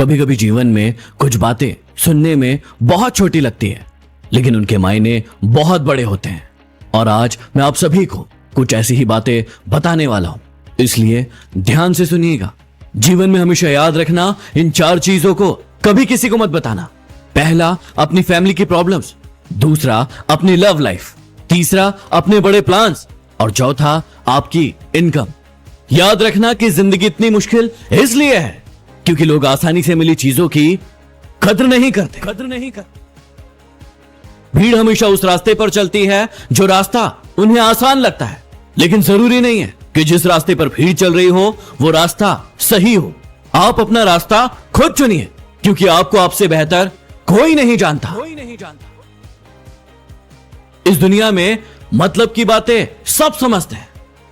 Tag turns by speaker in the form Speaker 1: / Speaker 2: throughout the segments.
Speaker 1: कभी कभी जीवन में कुछ बातें सुनने में बहुत छोटी लगती है, लेकिन उनके मायने बहुत बड़े होते हैं। और आज मैं आप सभी को कुछ ऐसी ही बातें बताने वाला हूं, इसलिए ध्यान से सुनिएगा। जीवन में हमेशा याद रखना, इन 4 चीजों को कभी किसी को मत बताना। पहला, अपनी फैमिली की प्रॉब्लम्स। दूसरा, अपनी लव लाइफ। तीसरा, अपने बड़े प्लान्स। और चौथा, आपकी इनकम। याद रखना कि जिंदगी इतनी मुश्किल इसलिए है क्योंकि लोग आसानी से मिली चीजों की कद्र नहीं करते। भीड़ हमेशा उस रास्ते पर चलती है जो रास्ता उन्हें आसान लगता है, लेकिन जरूरी नहीं है कि जिस रास्ते पर भीड़ चल रही हो वो रास्ता सही हो। आप अपना रास्ता खुद चुनिए, क्योंकि आपको आपसे बेहतर कोई नहीं जानता। इस दुनिया में मतलब की बातें सब समझते हैं,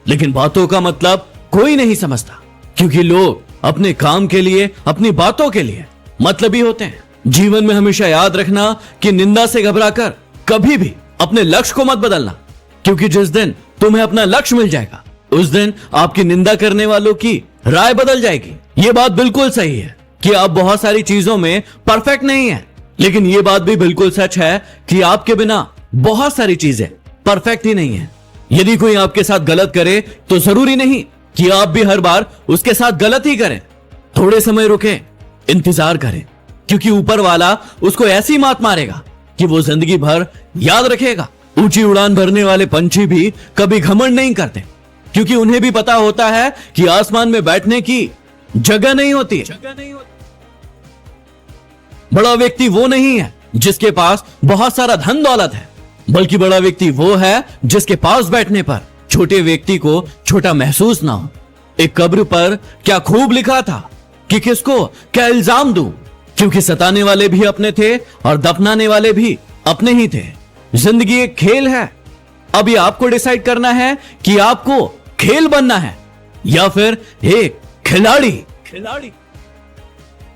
Speaker 1: लेकिन बातों का मतलब कोई नहीं समझता, क्योंकि लोग अपने काम के लिए, अपनी बातों के लिए मतलबी होते हैं। जीवन में हमेशा याद रखना कि निंदा से घबराकर कभी भी अपने लक्ष्य को मत बदलना, क्योंकि जिस दिन तुम्हें अपना लक्ष्य मिल जाएगा उस दिन आपकी निंदा करने वालों की राय बदल जाएगी। यह बात बिल्कुल सही है कि आप बहुत सारी चीजों में परफेक्ट नहीं है, लेकिन यह बात भी बिल्कुल सच है कि आपके बिना बहुत सारी चीजें परफेक्ट ही नहीं है। यदि कोई आपके साथ गलत करे तो जरूरी नहीं कि आप भी हर बार उसके साथ गलत ही करें। थोड़े समय रुके, इंतजार करें, क्योंकि ऊपर वाला उसको ऐसी मात मारेगा कि वो जिंदगी भर याद रखेगा। ऊंची उड़ान भरने वाले पंछी भी कभी घमंड नहीं करते, क्योंकि उन्हें भी पता होता है कि आसमान में बैठने की जगह नहीं होती है। बड़ा व्यक्ति वो नहीं है जिसके पास बहुत सारा धन दौलत है, बल्कि बड़ा व्यक्ति वो है जिसके पास बैठने पर छोटे व्यक्ति को छोटा महसूस ना हो। एक कब्र पर क्या खूब लिखा था कि किसको क्या इल्जाम दूं, क्योंकि सताने वाले भी अपने थे और दफनाने वाले भी अपने ही थे। जिंदगी एक खेल है। अभी आपको डिसाइड करना है कि आपको खेल बनना है या फिर एक खिलाड़ी।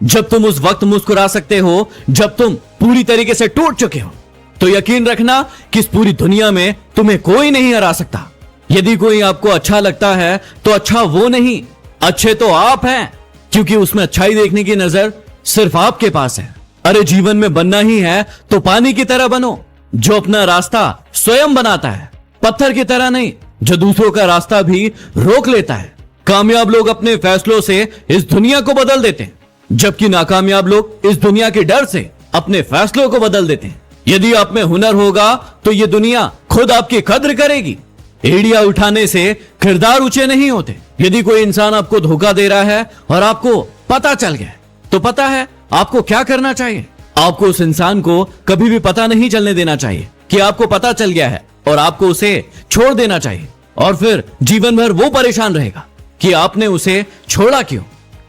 Speaker 1: जब तुम उस वक्त मुस्कुरा सकते हो जब तुम पूरी तरीके से टूट चुके हो, तो यकीन रखना कि इस पूरी दुनिया में तुम्हें कोई नहीं हरा सकता। यदि कोई आपको अच्छा लगता है तो अच्छा वो नहीं, अच्छे तो आप हैं, क्योंकि उसमें अच्छाई देखने की नजर सिर्फ आपके पास है। अरे जीवन में बनना ही है तो पानी की तरह बनो, जो अपना रास्ता स्वयं बनाता है, पत्थर की तरह नहीं जो दूसरों का रास्ता भी रोक लेता है। कामयाब लोग अपने फैसलों से इस दुनिया को बदल देते हैं, जबकि नाकामयाब लोग इस दुनिया के डर से अपने फैसलों को बदल देते हैं। यदि आप में हुनर होगा तो ये दुनिया खुद आपकी कद्र करेगी। एड़िया उठाने से किरदार ऊंचे नहीं होते। यदि कोई इंसान आपको धोखा दे रहा है और आपको पता चल गया, तो पता है आपको क्या करना चाहिए। आपको उस इंसान को कभी भी पता नहीं चलने देना चाहिए कि आपको पता चल गया है, और आपको उसे छोड़ देना चाहिए। और फिर जीवन भर वो परेशान रहेगा कि आपने उसे छोड़ा क्यों।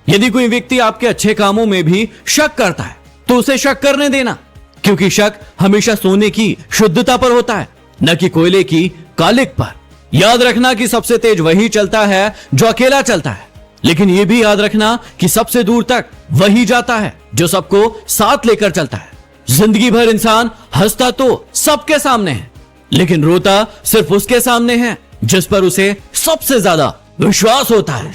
Speaker 1: यदि कोई व्यक्ति आपके अच्छे कामों में भी शक करता है तो उसे शक करने देना, क्योंकि शक हमेशा सोने की शुद्धता पर होता है, न कि कोयले की कालिक पर। याद रखना कि सबसे तेज वही चलता है जो अकेला चलता है, लेकिन यह भी याद रखना कि सबसे दूर तक वही जाता है जो सबको साथ लेकर चलता है। जिंदगी भर इंसान हंसता तो सबके सामने है, लेकिन रोता सिर्फ उसके सामने है जिस पर उसे सबसे ज्यादा विश्वास होता है।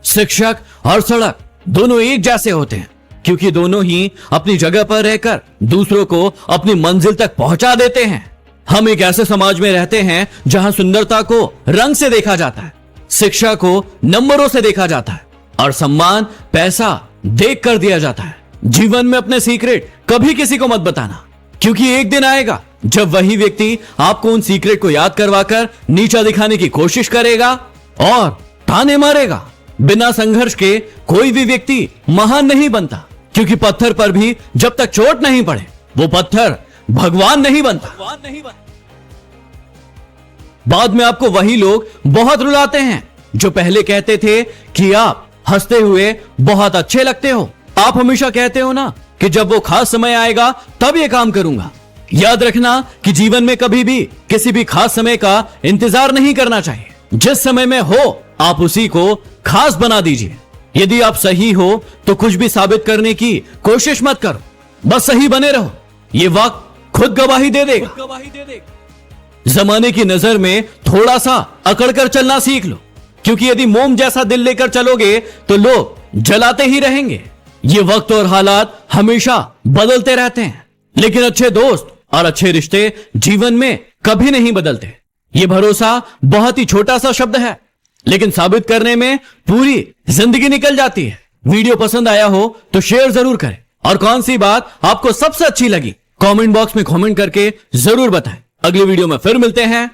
Speaker 1: शिक्षक और सड़क दोनों एक जैसे होते हैं, क्योंकि दोनों ही अपनी जगह पर रहकर दूसरों को अपनी मंजिल तक पहुंचा देते हैं। हम एक ऐसे समाज में रहते हैं जहां सुंदरता को रंग से देखा जाता है, शिक्षा को नंबरों से देखा जाता है, और सम्मान पैसा देख कर दिया जाता है। जीवन में अपने सीक्रेट कभी किसी को मत बताना, क्योंकि एक दिन आएगा जब वही व्यक्ति आपको उन सीक्रेट को याद करवाकर नीचा दिखाने की कोशिश करेगा और ताने मारेगा। बिना संघर्ष के कोई भी व्यक्ति महान नहीं बनता, क्योंकि पत्थर पर भी जब तक चोट नहीं पड़े वो पत्थर भगवान नहीं बनता। बाद में आपको वही लोग बहुत रुलाते हैं जो पहले कहते थे कि आप हंसते हुए बहुत अच्छे लगते हो। आप हमेशा कहते हो ना कि जब वो खास समय आएगा तब ये काम करूंगा। याद रखना कि जीवन में कभी भी किसी भी खास समय का इंतजार नहीं करना चाहिए। जिस समय में हो आप उसी को खास बना दीजिए। यदि आप सही हो तो कुछ भी साबित करने की कोशिश मत करो, बस सही बने रहो। ये वक्त खुद गवाही दे देगा। जमाने की नजर में थोड़ा सा अकड़ कर चलना सीख लो, क्योंकि यदि मोम जैसा दिल लेकर चलोगे तो लोग जलाते ही रहेंगे। ये वक्त और हालात हमेशा बदलते रहते हैं, लेकिन अच्छे दोस्त और अच्छे रिश्ते जीवन में कभी नहीं बदलते। ये भरोसा बहुत ही छोटा सा शब्द है, लेकिन साबित करने में पूरी जिंदगी निकल जाती है। वीडियो पसंद आया हो तो शेयर जरूर करें, और कौन सी बात आपको सबसे अच्छी लगी कमेंट बॉक्स में कमेंट करके जरूर बताएं। अगली वीडियो में फिर मिलते हैं।